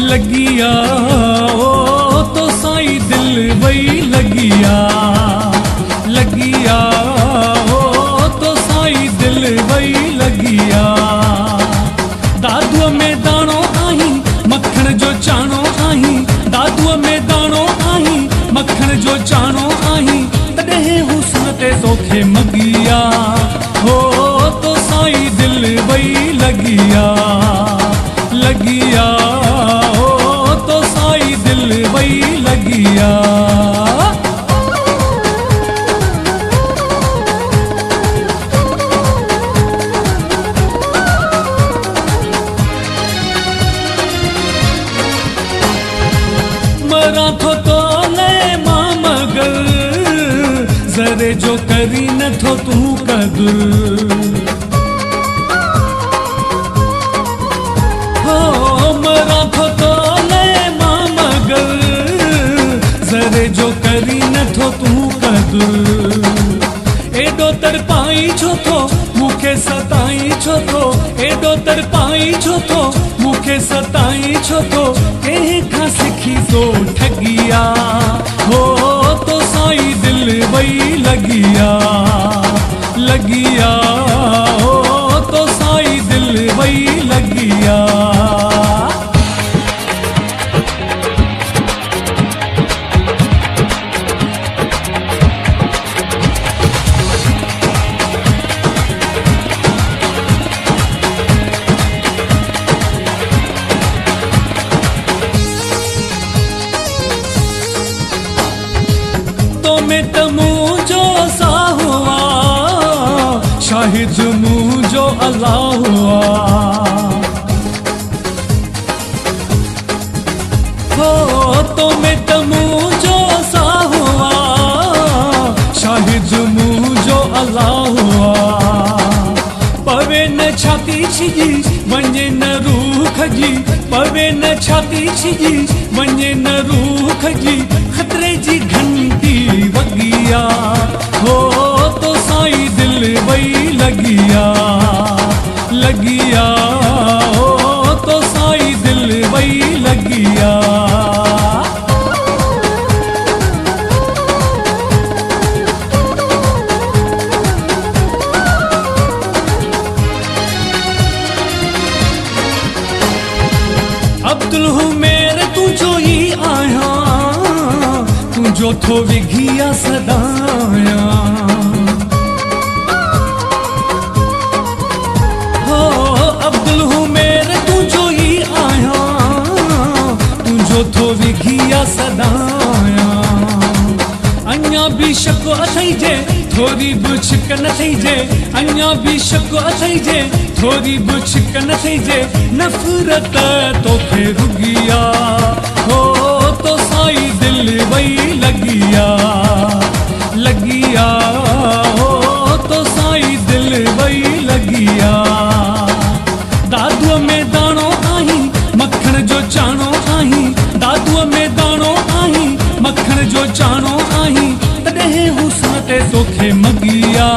लगिया ओ तो साईं दिल वही लगिया लगिया ओ तो साईं दिल वही लगिया दादूअ में दाणो आहीं मखण जो चाणो आहीं दादूअ में दाणो आहीं मखण जो चाणो आहीं तॾहिं हुस्न ते तोखे मगिया हो तो साईं दिल वही लगिया लगिया हो तो साईं दिल वही लगिया मरा थो तो ले मां मगर ज़रे जो करी न थो तू कदुर हो मरा थो तो ले मां मगर ज़रे जो करी न थो तू कदुर एडो तरपाई छो थो मुखे सताई छो थो एडो तरपाई छो थो मुखे सताई छो थो कंहिं खां सिखी तो ठगिया हो तो साईं दिल वही लगिया लगिया हो तो साईं दिल वही लगिया में तमूजो सा हुआ शाहिद मुझो अल्लाह हुआ हो तो में तमूजो सा हुआ शाहिद मुझो अल्लाह हुआ पवे न छाती छिजी वञे न रूह खजी पवे न छाती छिजी वञे न रूह खजी खतरे जी घंटी वगिया हो तो साईं दिल वही लगिया लगिया हो तो साईं दिल वही लगिया अब्दुल हुमेर तुझो ही आया तुझो थो विघिया सदाया हो अब्दुल हुमेर तुझो ही आया तुझो थो विघिया सदाया अञा भी शक अथई जे थोड़ी बि छिक न थई जे अञा भी शक अथई जे थोड़ी बि छिक न थई जे नफ़रत तोखे रुगिया हो तो साईं दिल वही लगिया लगिया हो तो साईं दिल वही लगिया दादूअ में दाणो आहीं मखण जो चाणो आहीं दादूअ में दाणो आहीं मखण जो चाणो आहीं तॾहिं हुस्न ते तोखे मगिया